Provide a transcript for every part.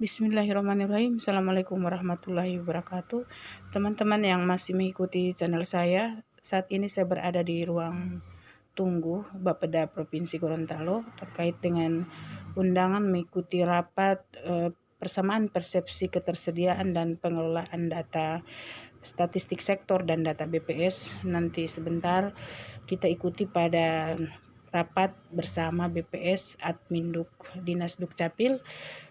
Bismillahirrahmanirrahim. Assalamualaikum warahmatullahi wabarakatuh. Teman-teman yang masih mengikuti channel saya, saat ini saya berada di ruang tunggu Bapeda Provinsi Gorontalo terkait dengan undangan mengikuti rapat persamaan persepsi ketersediaan dan pengelolaan data statistik sektor dan data BPS. Nanti sebentar kita ikuti pada rapat bersama BPS, Adminduk, Dinas Dukcapil,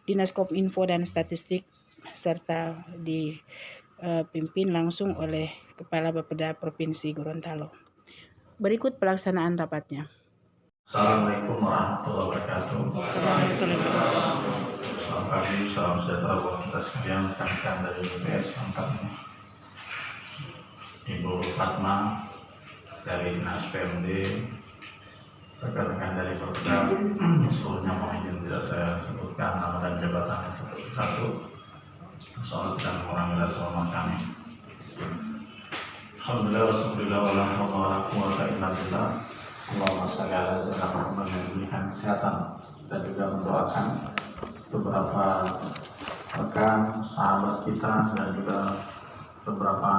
Dinas Kominfo dan Statistik, serta dipimpin langsung oleh Kepala Bapeda Provinsi Gorontalo. Berikut pelaksanaan rapatnya. Assalamualaikum warahmatullahi wabarakatuh. Selamat pagi, salam sejahtera buat kita sekalian, rekan-rekan dari BPS lengkap ini. Ibu Fatma dari Dinas PMD, rekan-rekan dari Perda, seluruhnya mohon izin tidak saya sebutkan nama dan jabatannya satu-satu. Soal tidak mengurangi rasa hormat kami. Alhamdulillah, wassallallahu ala wala quwwata illa billah. Allahumma shalli ala sayyidina Muhammad yang diberikan kesehatan dan juga mendoakan beberapa rekan sahabat kita dan juga beberapa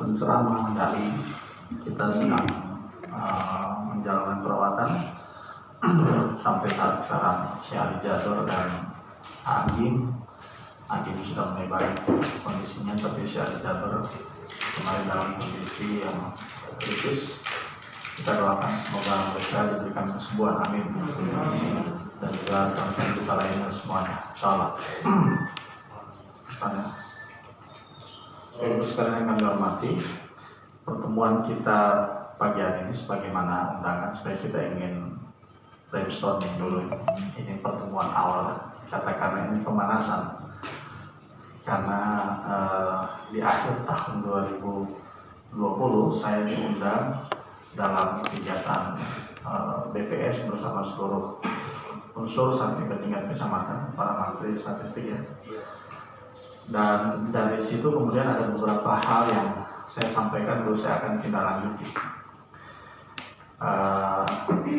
penceramah dari kita sedang menjalankan perawatan sampai saat sekarang si Ali Jador dan Agim sudah mulai baik kondisinya, tapi si Ali Jador kemarin dalam kondisi yang kritis. Kita doakan semoga mereka diberikan kesembuhan, amin, dan juga rekan-rekan kita lainnya semuanya, insyaallah. Ibu sekalian yang kami hormati, pertemuan kita pagi hari ini sebagaimana undangan supaya kita ingin brainstorming dulu. Ini pertemuan awal, katakanlah ini pemanasan, karena di akhir tahun 2020 saya diundang dalam kegiatan BPS bersama seluruh unsur sampai ke tingkat kecamatan, para menteri statistik ya. Dan dari situ kemudian ada beberapa hal yang saya sampaikan dulu, saya akan tindak lanjuti.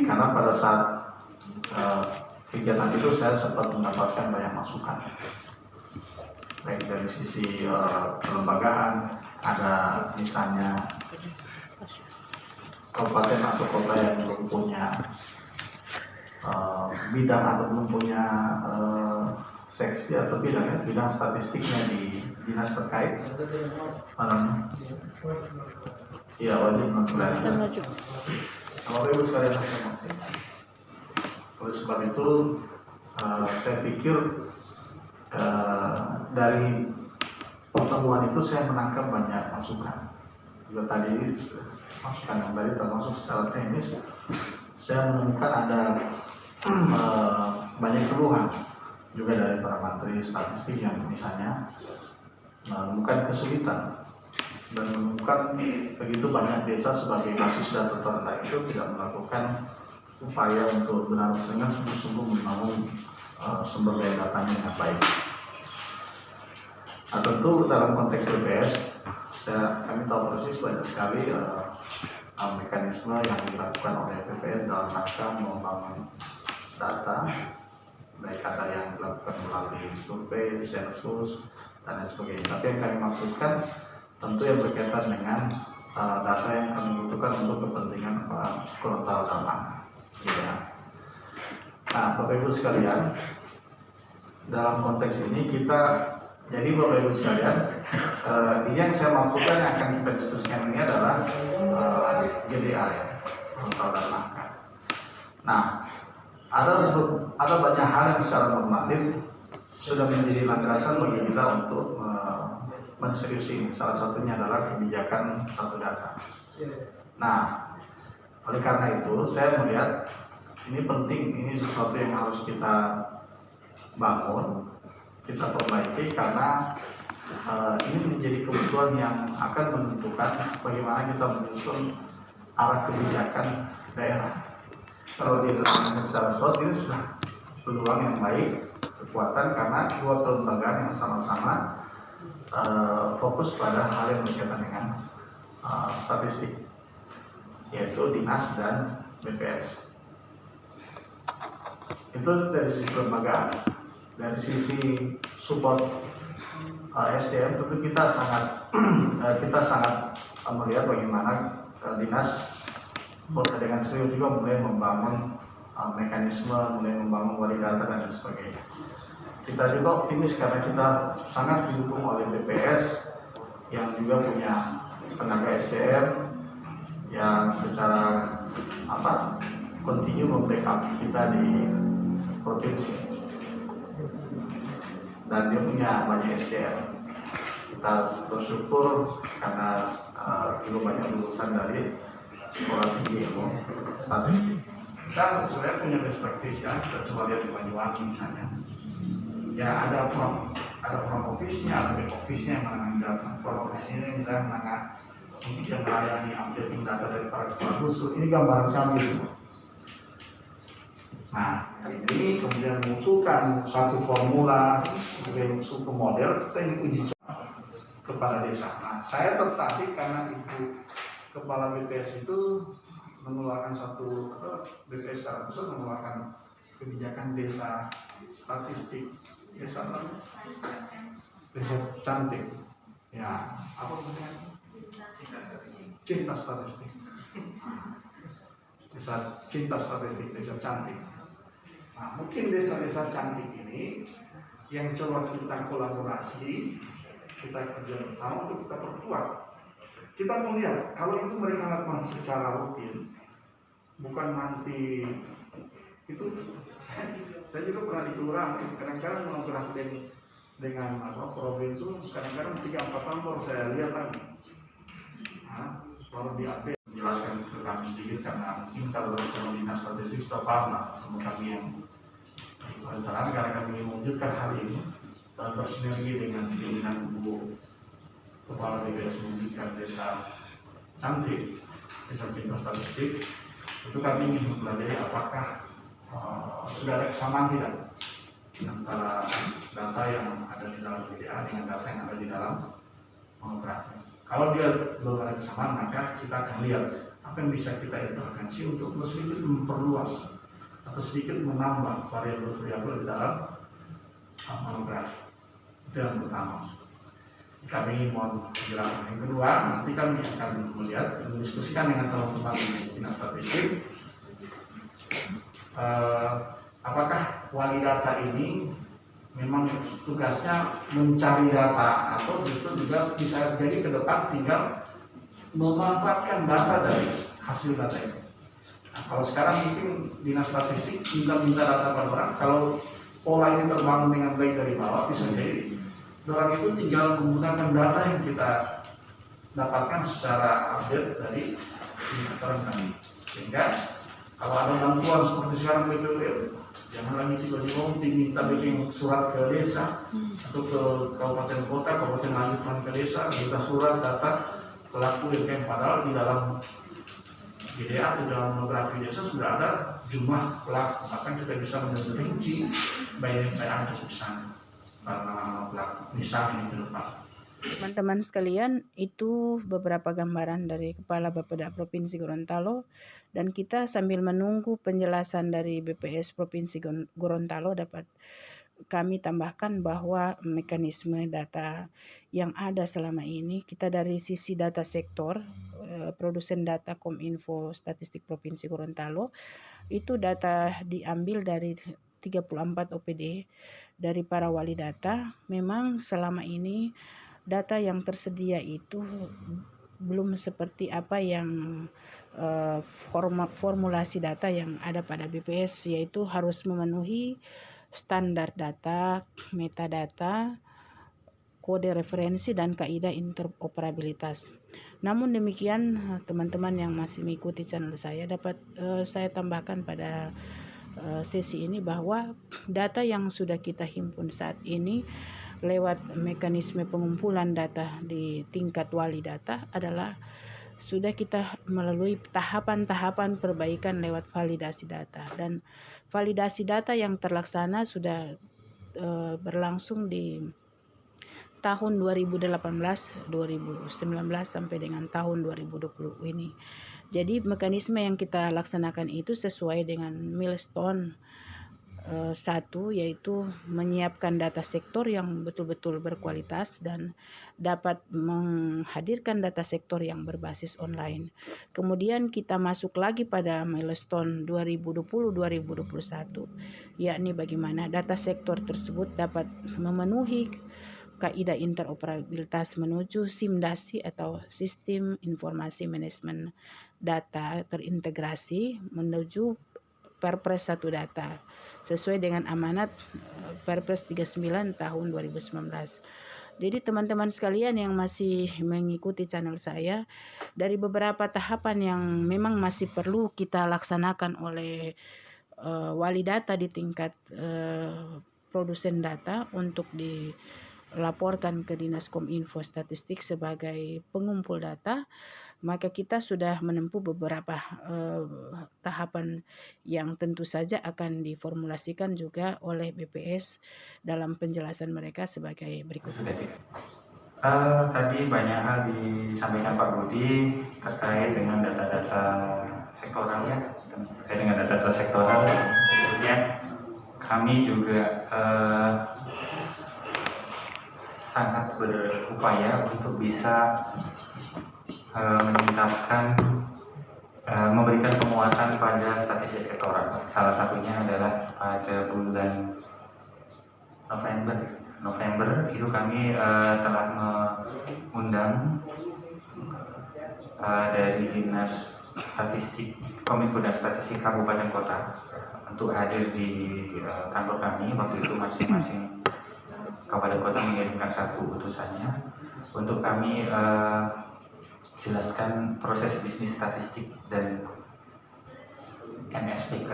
Karena pada saat kegiatan itu saya sempat mendapatkan banyak masukan, baik dari sisi kelembagaan, ada misalnya kabupaten atau kota yang belum punya bidang atau belum punya seksi atau bidang statistiknya di dinas terkait. Iya, wajib mempelajari. Bapak Ibu sekalian, oleh sebab itu saya pikir dari pertemuan itu saya menangkap banyak masukan. Juga tadi masukan yang tadi termasuk secara teknis, saya menemukan ada banyak keluhan juga dari para menteri statistik yang misalnya menemukan kesulitan dan menemukan begitu banyak desa sebagai basis data terendah itu tidak melakukan upaya untuk benar-benar sungguh-sungguh membangun sumber daya datanya dengan baik. Nah, tentu dalam konteks BPS kami tahu persis banyak sekali mekanisme yang dilakukan oleh BPS dalam rangka membangun data, baik ada yang dilakukan melalui survei, sensus, dan lain sebagainya. Tapi yang kami maksudkan tentu yang berkaitan dengan data yang kami butuhkan untuk kepentingan Gorontalo dalam angka. Ya. Nah, Bapak Ibu sekalian, dalam konteks ini jadi Bapak Ibu sekalian, ini yang saya maksudkan yang akan kita diskusikan ini adalah GDA ya, Gorontalo dalam angka. Nah, ada banyak hal yang secara normatif sudah menjadi landasan bagi kita untuk menseriusi ini. Salah satunya adalah kebijakan satu data. Nah, oleh karena itu saya melihat ini penting, ini sesuatu yang harus kita bangun, kita perbaiki, karena ini menjadi kebutuhan yang akan menentukan bagaimana kita menyusun arah kebijakan daerah. Kalau dilakukan secara slot, ini sudah peluang yang baik, kekuatan, karena dua kelembagaan yang sama-sama fokus pada hal yang berkaitan dengan statistik, yaitu Dinas dan BPS. Itu dari sisi kelembagaan. dari sisi support SDM tentu kita sangat melihat bagaimana dinas dengan serius juga mulai membangun mekanisme, mulai membangun wali data dan lain sebagainya. Kita juga optimis karena kita sangat didukung oleh BPS yang juga punya tenaga SDM yang secara kontinu membackup kita di provinsi, dan dia punya banyak SDM. Kita bersyukur karena dulu banyak lulusan dari sekolah tinggi ilmu statistik. Kita sebenarnya punya best practice ya, kita coba lihat di Banyuwangi misalnya. Ya ada front office-nya, ada back office-nya yang menangani data. Front office-nya misalnya menangani yang melayani updating data dari para kepala dusun. Ini gambaran kami semua. Nah, ini kemudian mengusulkan satu formula sebagai suatu model, kita ini uji coba kepada desa. Nah, saya tertarik karena itu kepala BPS itu mengeluarkan BPS secara pusat mengeluarkan kebijakan desa statistik, desa cantik. Ya, apa namanya? Cinta statistik. Desa cinta statistik, desa cantik. Nah, mungkin desa-desa cantik ini yang coba kita kolaborasi, kita kerja bersama untuk kita perkuat. Kita melihat kalau itu mereka lakukan secara rutin, bukan nanti itu. Saya juga pernah di kelurahan, kadang-kadang mengobrol dengan problem itu, kadang-kadang 3-4 tahun baru saya lihat lagi. Nah, baru diupdate. Menjelaskan ke kami sedikit karena mungkin kalau dinas statistik sudah paham lah kami yang perencanaan, karena kami mewujudkan hal ini dan bersinergi dengan pimpinan Bu Kepala BPS mewujudkan desa cantik, desa cinta statistik. Itu kami ingin mempelajari apakah sudah ada kesamaan tidak antara data yang ada di dalam BDA dengan data yang ada di dalam monografi. Kalau dia belum ada kesamaan, maka kita akan lihat apa yang bisa kita intervensi untuk sedikit memperluas atau sedikit menambah variabel-variabel di dalam monografi. Itu yang pertama. Kami mohon penjelasan. Yang kedua, nanti kami akan melihat, mendiskusikan dengan teman-teman di dinas statistik, apakah wali data ini memang tugasnya mencari data atau justru juga bisa jadi ke depan tinggal memanfaatkan data dari hasil data itu. Nah, kalau sekarang mungkin dinas statistik minta data pada orang, kalau pola ini terbangun dengan baik dari bawah, bisa jadi orang itu tinggal menggunakan data yang kita dapatkan secara update dari indikator kami. Sehingga kalau ada bantuan seperti sekarang BPWM, jangan lagi tiba-tiba diminta bikin surat ke desa atau ke kabupaten kota, kabupaten lanjutan ke desa, minta surat data pelaku UMKM, padahal di dalam GDA atau dalam monografi desa sudah ada jumlah pelaku, bahkan kita bisa merinci baik ada susah para pelaku misalnya ke depan. Teman-teman sekalian, itu beberapa gambaran dari Kepala Bapeda Provinsi Gorontalo, dan kita sambil menunggu penjelasan dari BPS Provinsi Gorontalo dapat kami tambahkan bahwa mekanisme data yang ada selama ini, kita dari sisi data sektor, produsen data Kominfo Statistik Provinsi Gorontalo, itu data diambil dari 34 OPD dari para wali data. Memang selama ini data yang tersedia itu belum seperti apa yang formulasi data yang ada pada BPS, yaitu harus memenuhi standar data, metadata, kode referensi, dan kaidah interoperabilitas. Namun demikian, teman-teman yang masih mengikuti channel saya dapat saya tambahkan pada sesi ini bahwa data yang sudah kita himpun saat ini lewat mekanisme pengumpulan data di tingkat wali data adalah sudah kita melalui tahapan-tahapan perbaikan lewat validasi data, dan validasi data yang terlaksana sudah berlangsung di tahun 2018, 2019 sampai dengan tahun 2020 ini. Jadi mekanisme yang kita laksanakan itu sesuai dengan milestone Satu, yaitu menyiapkan data sektor yang betul-betul berkualitas dan dapat menghadirkan data sektor yang berbasis online. Kemudian kita masuk lagi pada milestone 2020-2021, yakni bagaimana data sektor tersebut dapat memenuhi kaidah interoperabilitas menuju SIMDASI atau Sistem Informasi Manajemen Data terintegrasi menuju Perpres 1 Data sesuai dengan amanat Perpres 39 tahun 2019. Jadi teman-teman sekalian yang masih mengikuti channel saya, dari beberapa tahapan yang memang masih perlu kita laksanakan oleh wali data di tingkat produsen data untuk dilaporkan ke Dinas Kominfo Statistik sebagai pengumpul data, maka kita sudah menempuh beberapa tahapan yang tentu saja akan diformulasikan juga oleh BPS dalam penjelasan mereka sebagai berikut. Tadi banyak hal disampaikan Pak Budi terkait dengan data-data sektoral ya, terkait dengan data-data sektoral. Kemudian kami juga sangat berupaya untuk bisa meningkatkan, memberikan penguatan pada statistik sektoral. Salah satunya adalah pada bulan November itu kami telah mengundang dari Dinas Statistik Kominfo dan Statistik Kabupaten Kota untuk hadir di kantor kami. Waktu itu masing-masing kabupaten kota mengirimkan satu utusannya untuk kami jelaskan proses bisnis statistik dan NSPK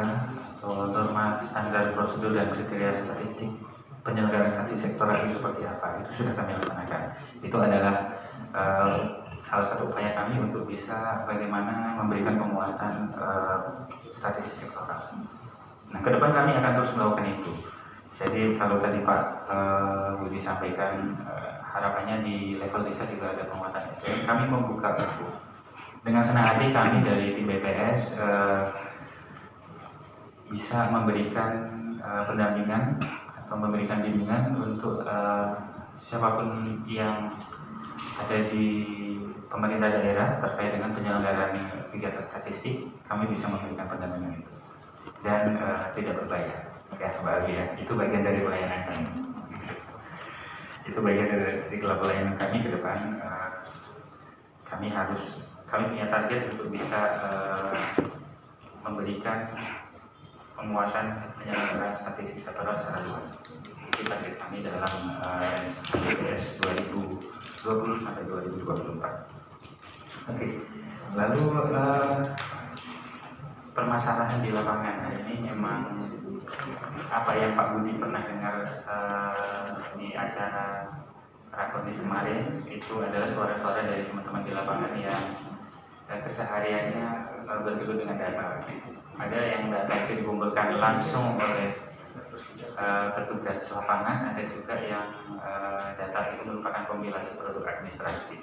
atau norma standar prosedur dan kriteria statistik penyelenggaraan statistik sektoral itu seperti apa, itu sudah kami laksanakan. Itu adalah salah satu upaya kami untuk bisa bagaimana memberikan penguatan statistik sektoral. Nah, ke depan kami akan terus melakukan itu. Jadi kalau tadi Pak Budi sampaikan harapannya di level desa juga ada penguatan SDM, kami membuka itu. Dengan senang hati kami dari tim BPS bisa memberikan pendampingan atau memberikan bimbingan untuk siapapun yang ada di pemerintah daerah terkait dengan penyelenggaraan kegiatan statistik, kami bisa memberikan pendampingan itu dan tidak berbayar. Ya, Mbak Ali ya, itu bagian dari pelayanan kami. Itu bagian dari pelayanan kami ke depan. Kami punya target untuk bisa memberikan penguatan penyelenggaraan statistik sektoral secara luas. Itu target kami dalam BPS 2020 sampai 2024. Oke. Lalu permasalahan di lapangan ini memang apa yang Pak Budi pernah dengar di acara Rakornis kemarin itu adalah suara-suara dari teman-teman di lapangan yang kesehariannya bergelut dengan data. Ada yang data itu dikumpulkan langsung oleh petugas lapangan, ada juga yang data itu merupakan kompilasi produk administrasi.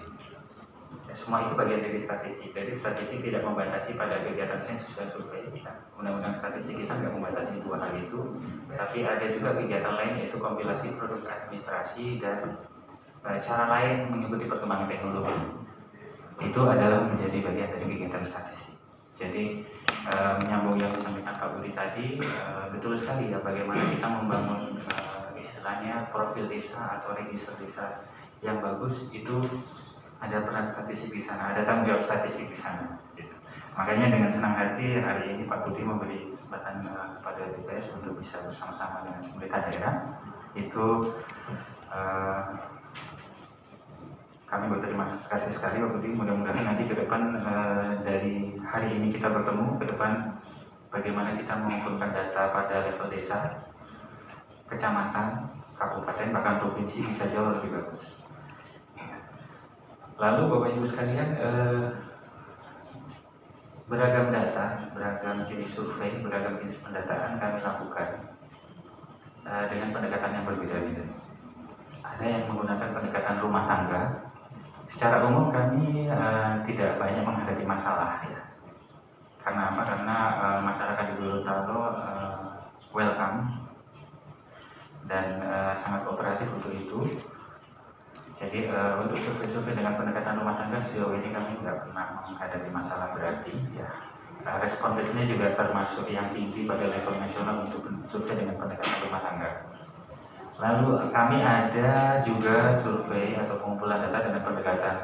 Semua itu bagian dari statistik. Jadi statistik tidak membatasi pada kegiatan sensus dan survei kita. Undang-undang statistik kita tidak membatasi dua hal itu, tapi ada juga kegiatan lain yaitu kompilasi produk administrasi dan cara lain mengikuti perkembangan teknologi. Itu adalah menjadi bagian dari kegiatan statistik. Jadi menyambung yang disampaikan Pak Budi tadi, betul sekali ya bagaimana kita membangun istilahnya profil desa atau register desa yang bagus itu. Ada peran statistik di sana, ada tanggung jawab statistik di sana. Gitu. Makanya dengan senang hati hari ini Pak Budi memberi kesempatan kepada BPS untuk bisa bersama-sama dengan pemerintah daerah. Itu kami berterima kasih sekali Pak Budi. Mudah-mudahan nanti ke depan dari hari ini kita bertemu, ke depan bagaimana kita mengumpulkan data pada level desa, kecamatan, kabupaten, bahkan provinsi bisa jauh lebih bagus. Lalu Bapak Ibu sekalian, beragam data, beragam jenis survei, beragam jenis pendataan kami lakukan dengan pendekatan yang berbeda-beda. Ada yang menggunakan pendekatan rumah tangga. Secara umum kami tidak banyak menghadapi masalah ya. Karena apa? Karena masyarakat di Gorontalo welcome dan sangat kooperatif untuk itu. Jadi untuk survei-survei dengan pendekatan rumah tangga sejauh ini kami nggak pernah menghadapi masalah berarti ya. Respon ratenya juga termasuk yang tinggi pada level nasional untuk survei dengan pendekatan rumah tangga. Lalu kami ada juga survei atau pengumpulan data dengan pendekatan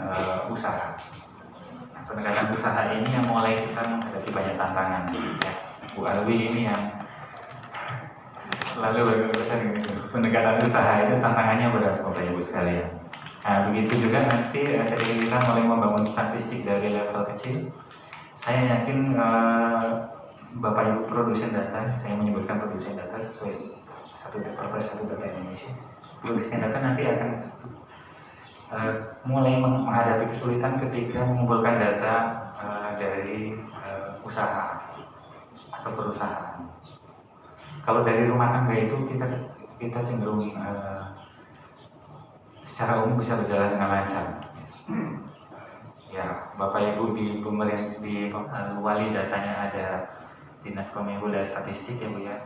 usaha. Nah, pendekatan usaha ini yang mulai kita menghadapi banyak tantangan. Ya. Bu Alwi ini yang selalu berurusan dengan pendekatan usaha itu tantangannya berat Bapak Ibu sekalian. Nah, begitu juga nanti ketika kita mulai membangun statistik dari level kecil, saya yakin Bapak Ibu produsen data, saya menyebutkan produsen data sesuai Perpres 1 Data Indonesia. Produsen data nanti akan mulai menghadapi kesulitan ketika mengumpulkan data dari usaha atau perusahaan. Kalau dari rumah tangga itu kita cenderung secara umum bisa berjalan dengan lancar. Ya, Bapak Ibu di wali datanya ada Dinas Kominfo dan Statistik ya Bu ya.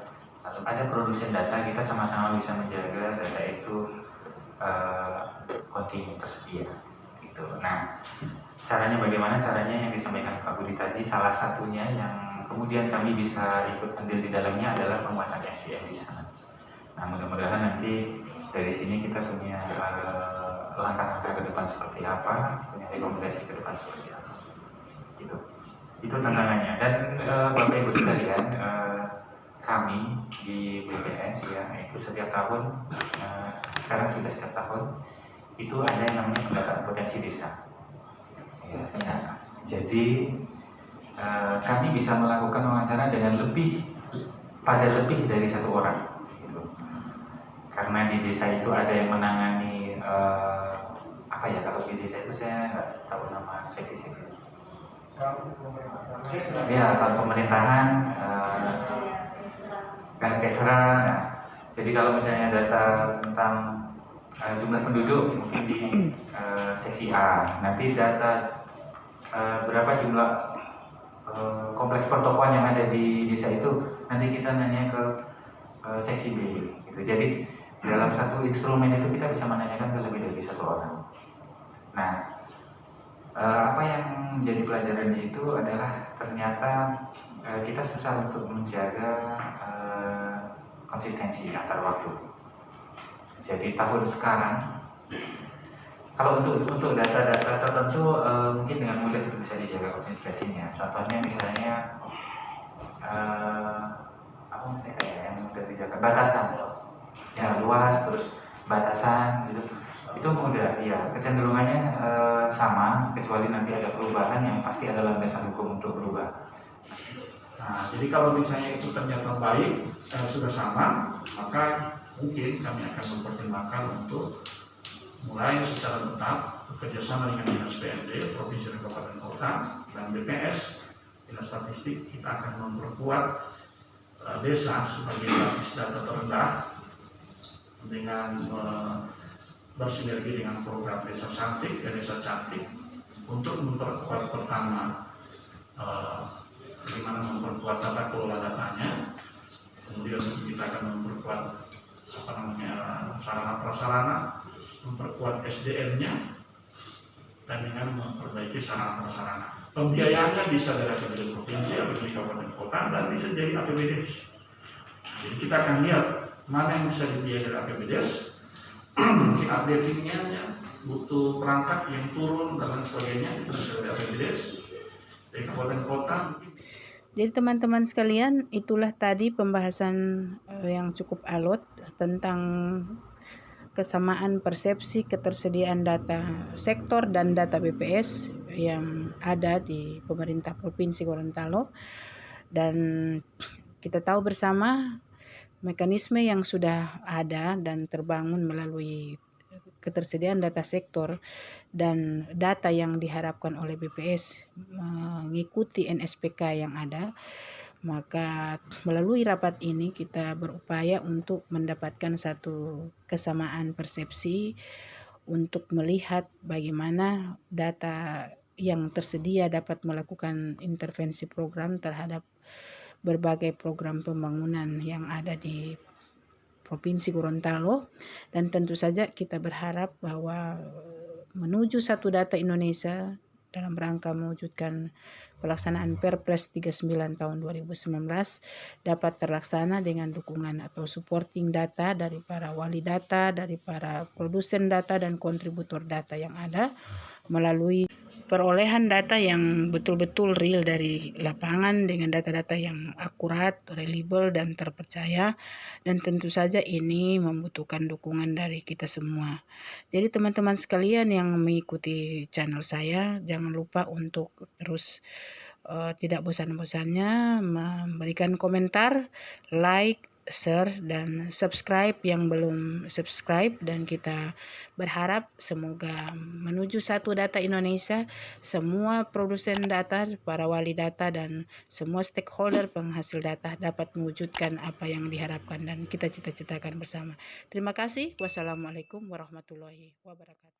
Lalu ada produsen data, kita sama-sama bisa menjaga data itu kontinu tersedia. Gitu. Nah, caranya bagaimana? Caranya yang disampaikan Pak Budi tadi, salah satunya yang kemudian kami bisa ikut andil di dalamnya adalah penguatan SDM di sana. Nah, mudah-mudahan nanti dari sini kita punya langkah-langkah ke depan seperti apa, punya rekomendasi ke depan seperti apa. Gitu. Itu tantangannya. Dan Bapak Ibu sekalian, kami di BPS ya, itu setiap tahun, sekarang sudah setiap tahun, itu ada yang namanya pendataan potensi desa. Ya, jadi kami bisa melakukan wawancara dengan lebih dari satu orang. Gitu. Karena di desa itu ada yang menangani apa ya, kalau di desa itu saya nggak tahu nama seksi-seksi. Ya, kalau pemerintahan, Kesra. Nah, jadi kalau misalnya data tentang jumlah penduduk mungkin di seksi A, nanti data berapa jumlah kompleks pertokoan yang ada di desa itu nanti kita nanya ke seksi B gitu. Jadi dalam satu instrumen itu kita bisa menanyakan ke lebih dari satu orang. Nah, apa yang menjadi pelajaran di situ adalah ternyata kita susah untuk menjaga konsistensi antar waktu. Jadi tahun sekarang kalau untuk data-data tertentu mungkin dengan mudah itu bisa dijaga konsistensinya. Contohnya misalnya apa misalnya yang mudah dijaga, batasan, ya luas terus batasan gitu, itu mudah. Ya kecenderungannya sama, kecuali nanti ada perubahan yang pasti ada landasan hukum untuk berubah. Nah, jadi kalau misalnya itu ternyata baik, sudah sama, maka mungkin kami akan mempertimbangkan untuk mulai secara tetap bekerjasama dengan Dinas PND, Provinsi dan Kabupaten Kota, dan BPS, Dinas Statistik, kita akan memperkuat desa sebagai basis data terendah dengan bersinergi dengan program Desa Cantik dan Desa Cantik untuk memperkuat pertama bagaimana memperkuat tata kelola datanya, kemudian kita akan memperkuat sarana prasarana, memperkuat SDM-nya, dan dengan memperbaiki sarana prasarana. Pembiayaannya bisa dari APBD provinsi, APBD kabupaten kota, dan bisa dari APBD. Jadi kita akan lihat mana yang bisa dibiayai dari APBD, mungkin updatingnya butuh perangkat yang turun dan lain sebagainya, itu bisa dari APBD, dari kabupaten kota. Jadi teman-teman sekalian, itulah tadi pembahasan yang cukup alot tentang kesamaan persepsi ketersediaan data sektor dan data BPS yang ada di pemerintah Provinsi Gorontalo. Dan kita tahu bersama mekanisme yang sudah ada dan terbangun melalui ketersediaan data sektor dan data yang diharapkan oleh BPS mengikuti NSPK yang ada, maka melalui rapat ini kita berupaya untuk mendapatkan satu kesamaan persepsi untuk melihat bagaimana data yang tersedia dapat melakukan intervensi program terhadap berbagai program pembangunan yang ada di Provinsi Gorontalo, dan tentu saja kita berharap bahwa menuju satu data Indonesia dalam rangka mewujudkan pelaksanaan Perpres 39 tahun 2019 dapat terlaksana dengan dukungan atau supporting data dari para wali data, dari para produsen data dan kontributor data yang ada, melalui perolehan data yang betul-betul real dari lapangan dengan data-data yang akurat, reliable, dan terpercaya. Dan tentu saja ini membutuhkan dukungan dari kita semua. Jadi teman-teman sekalian yang mengikuti channel saya, jangan lupa untuk terus tidak bosan-bosannya memberikan komentar, like, share, dan subscribe yang belum subscribe. Dan kita berharap semoga menuju satu data Indonesia, semua produsen data, para wali data, dan semua stakeholder penghasil data dapat mewujudkan apa yang diharapkan dan kita cita-citakan bersama. Terima kasih. Wassalamualaikum warahmatullahi wabarakatuh.